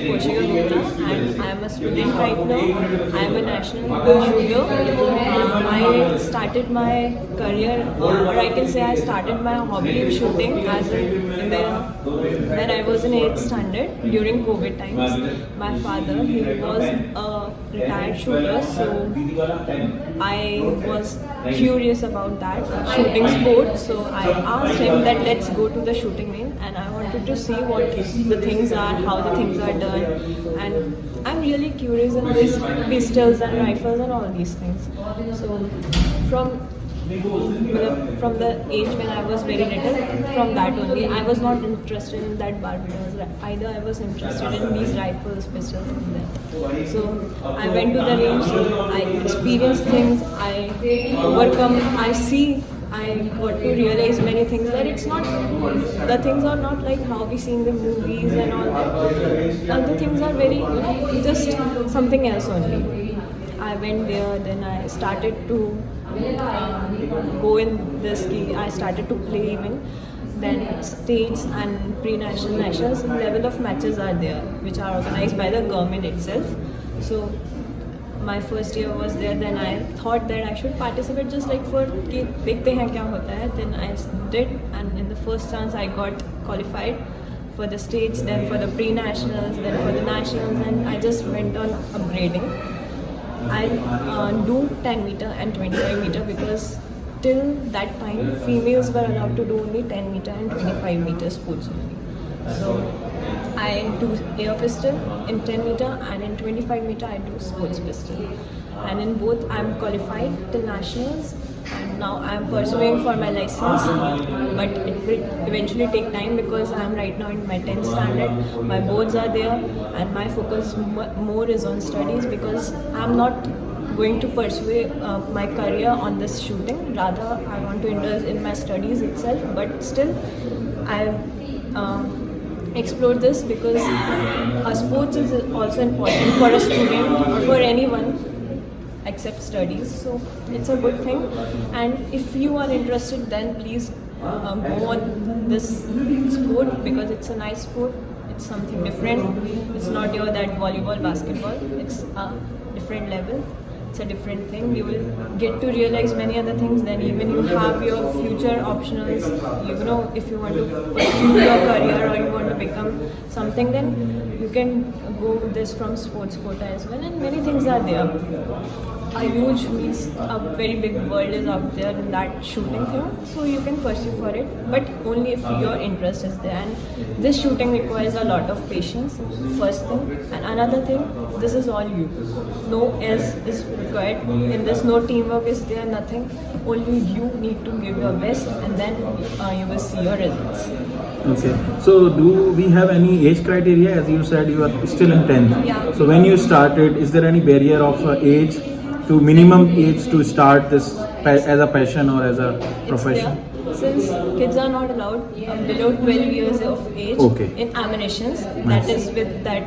Poshika Gupta and I am a student right now. I am a national shooter. I started my career, or I can say I started my hobby in shooting when I was in 8th standard during COVID times. My father, he was a retired shooter, so I was curious about that shooting sport. So I asked him that let's go to the shooting range, and I wanted to see what the things are, how the things are done, and I'm really curious in these pistols and rifles and all these things. So from from the age when I was very little, from that only, I was not interested in that Barbados. Either I was interested in these rifles, pistols, and that. So I went to the range, I experienced things, I overcome, I see, I got to realize many things that it's not, the things are not like how we see in the movies and all that. And the things are very, just something else only. I went there, then I started to go in this key. I started to play even. Then states and pre-national, nationals level of matches are there, which are organized by the government itself. So my first year was there. Then I thought that I should participate just like for कि देखते हैं क्या होता है. Then I did, and in the first chance I got qualified for the states, then for the pre-nationals, then for the nationals, and I just went on upgrading. I do 10 meter and 25 meter because till that time females were allowed to do only 10 meter and 25 meter sports only. So I do air pistol in 10 meter, and in 25 meter I do sports pistol. And in both I am qualified till nationals, and now I am pursuing for my license, but it will eventually take time because I am right now in my 10th standard. My boards are there, and my focus more is on studies because I am not going to pursue my career on this shooting. Rather, I want to indulge in my studies itself, but still I've explored this because sports is also important for a student or for anyone except studies. So it's a good thing, and if you are interested, then please go on this sport because it's a nice sport. It's something different. It's not your that volleyball, basketball. It's a different level. It's a different thing. You will get to realize many other things. Then even you have your future optionals. You know, if you want to pursue your career or you want to become something, then you can go this from sports quota as well. And many things are there. A huge means a very big world is out there in that shooting thing, so you can pursue for it, but only if your interest is there. And this shooting requires a lot of patience, first thing, and another thing, this is all you. No else is required in this. No teamwork is there, nothing. Only you need to give your best, and then you will see your results. Okay. So do we have any age criteria? As you said, you are still in 10th. Yeah. So when you started, is there any barrier of age to minimum age to start this as a passion or as a profession? Since kids are not allowed below 12 years of age in ammunitions, that is with that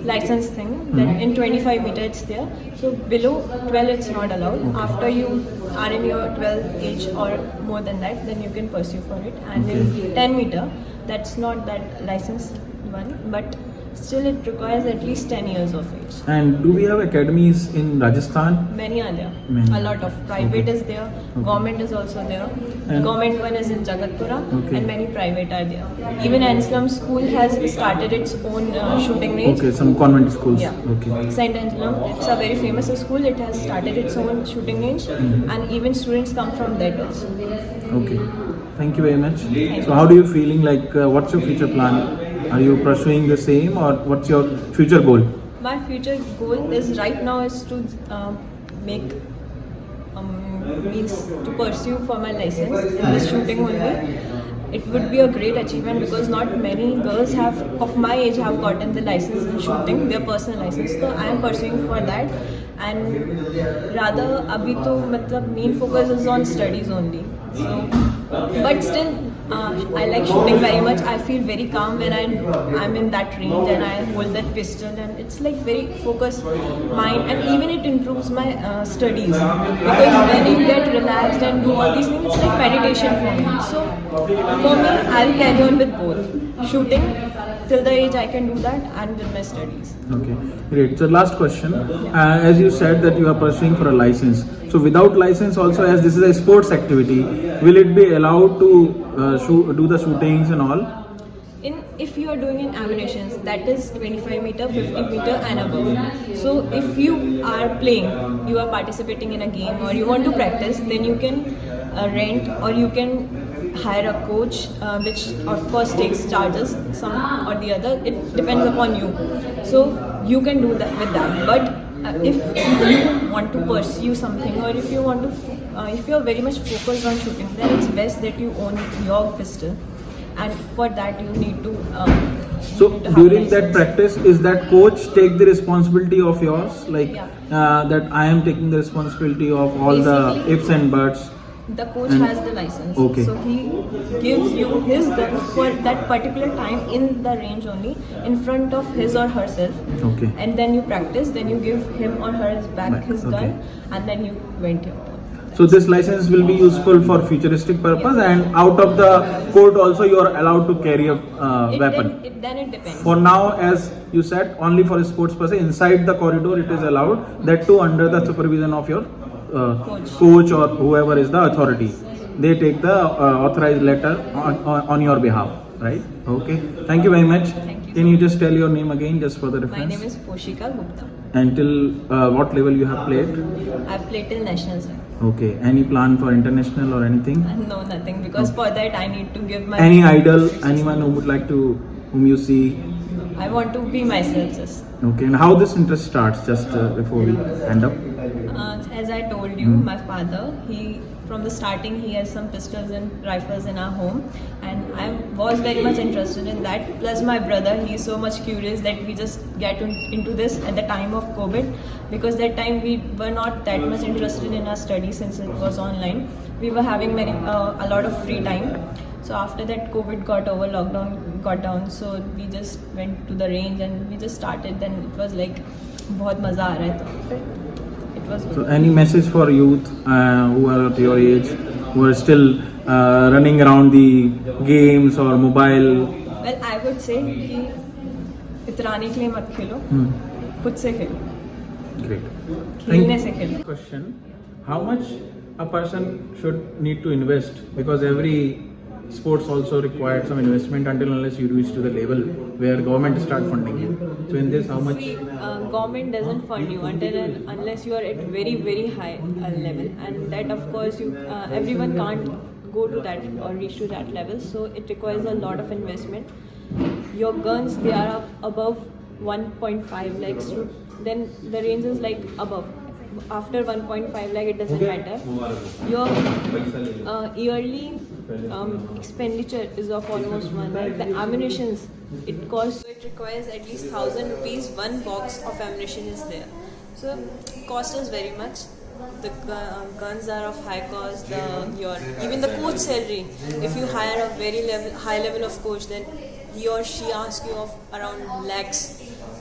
license thing, then in 25 meter it's there. So below 12 it's not allowed. After you are in your 12 age or more than that, then you can pursue for it. And in 10 meter, that's not that licensed one, but still it requires at least 10 years of age. And do we have academies in Rajasthan? Many are there. Many. A lot of private is there. Government is also there. And Government one is in Jagatpura, and many private are there. Even Anselm School has started its own shooting range. Okay, some convent schools. Yeah. Okay. Saint Anselm, it's a very famous school. It has started its own shooting range, and even students come from that also. Okay. Thank you very much. So how do you feeling like? What's your future plan? Are you pursuing the same, or what's your future goal? My future goal is right now is to make means to pursue for my license in this shooting only. It would be a great achievement because not many girls have of my age have gotten the license in shooting, their personal license. So I am pursuing for that, and rather abhi to matlab main focus is on studies only. So, but still I like shooting very much. I feel very calm when I'm in that range and I hold that pistol, and it's like very focused mind, and even it improves my studies because when you get relaxed and do all these things, it's like meditation for me. So for me, I'll carry on with both shooting till the age I can do that and with my studies. Okay, great. So last question. As you said that you are pursuing for a license. So without license also, as this is a sports activity, will it be allowed to do the shootings and all? If you are doing in ammunitions, that is 25 meter, 50 meter and above. So if you are playing, you are participating in a game or you want to practice, then you can rent or you can hire a coach, which of course takes charges some or the other. It depends upon you. So you can do that with that. But if you want to pursue something or if you want to, if you are very much focused on shooting, then it's best that you own your pistol. And for that you need to so during that practice, is that coach take the responsibility of yours, like that I am taking the responsibility of all Basically, the ifs and buts? The coach has the license, okay. So he gives you his gun for that particular time in the range only, in front of his or herself. Okay. And then you practice, then you give him or her back his gun, and then you went your turn. So this license will be useful for futuristic purpose, and out of the court also you are allowed to carry a weapon. Then it depends. For now, as you said, only for a sports person inside the corridor it is allowed. That too under the supervision of your coach or whoever is the authority. They take the authorized letter on your behalf, right? Okay. Thank you very much. Thank you. Can you just tell your name again, just for the My reference? name is Poshika Gupta. Until what level you have played? I've played till nationals. Okay. Any plan for international or anything? No, nothing. Because for that I need to give my... Any idol, anyone who would like to, whom you see? I want to be myself just. Okay. And how this interest starts, just before we end up? As I told you, my father, from the starting he has some pistols and rifles in our home, and I was very much interested in that. Plus my brother, he is so much curious that we just get into this at the time of COVID, because that time we were not that much interested in our studies since it was online. We were having a lot of free time. So after that COVID got over, lockdown got down, so we just went to the range and we just started. Then it was like बहुत मजा आ रहा है. It was good. So any message for youth who are at your age, who are still running around the games or mobile? Well, I would say कि इतराने के लिए मत खेलो, खुद से खेलो. Great. खेलने से खेलो. Question: how much a person should need to invest? Because every sports also required some investment until unless you reach to the level where government start funding you. So in this, how much? See, government doesn't fund you unless you are at very high level, and that of course everyone can't go to that or reach to that level. So it requires a lot of investment. Your guns, they are of above 1.5 lakhs. Then the range is like above. After 1.5 lakh, it doesn't matter. Your yearly expenditure is of almost 1 lakh. The ammunitions, it requires at least 1,000 rupees. One box of ammunition is there. So cost is very much. The guns are of high cost. Even the coach salary. If you hire a high level of coach, then he or she asks you of around lakhs.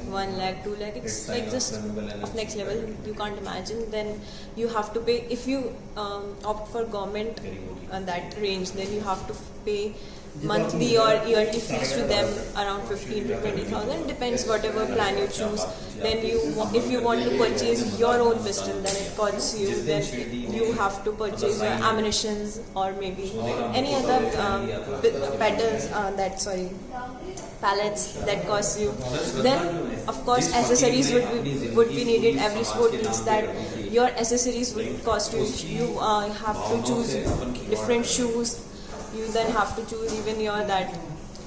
1 lakh, 2 lakh, it's like just of next level, you can't imagine. Then you have to pay, if you opt for government that range, then you have to pay monthly or yearly fees to them around 15 to 20,000, depends whatever plan you choose. Then if you want to purchase your own pistol, then it costs you. Then you have to purchase your ammunitions or maybe any other pallets that cost you. Then of course accessories would be needed. Every sport needs that. Your accessories would cost you. You have to choose different shoes. You then have to choose even your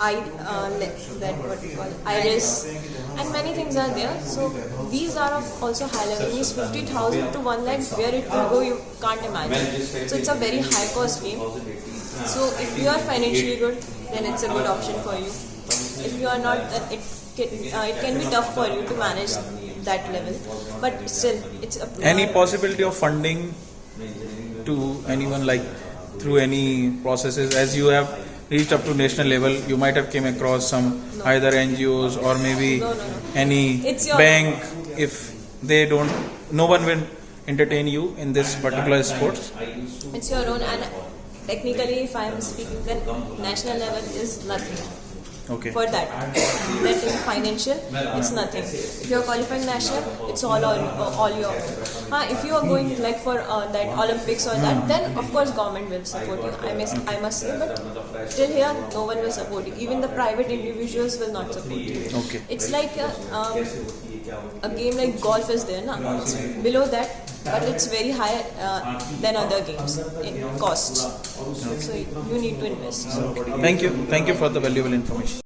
iris, and many things are there. So these are of also high level. Means 50,000 to 1 lakh, where it will go you can't imagine. So it's a very high cost game. So if you are financially good, then it's a good option for you. If you are not, then it can be tough for you to manage that level. But still, it's Any possibility of funding to anyone, like through any processes? As you have reached up to national level, you might have came across some either NGOs or maybe any bank. If they don't, no one will entertain you in this particular sports. It's your own, and technically, if I am speaking, then national level is nothing. Okay. for that. That is financial, it's nothing. If you are qualifying national, it's all your. If you are going like for that Olympics or that, then of course government will support you. I must say, but till here no one will support you. Even the private individuals will not support you. Okay. It's like a game like golf is there, na? It's below that, but it's very high than other games in cost. So you need to invest. Thank you for the valuable information.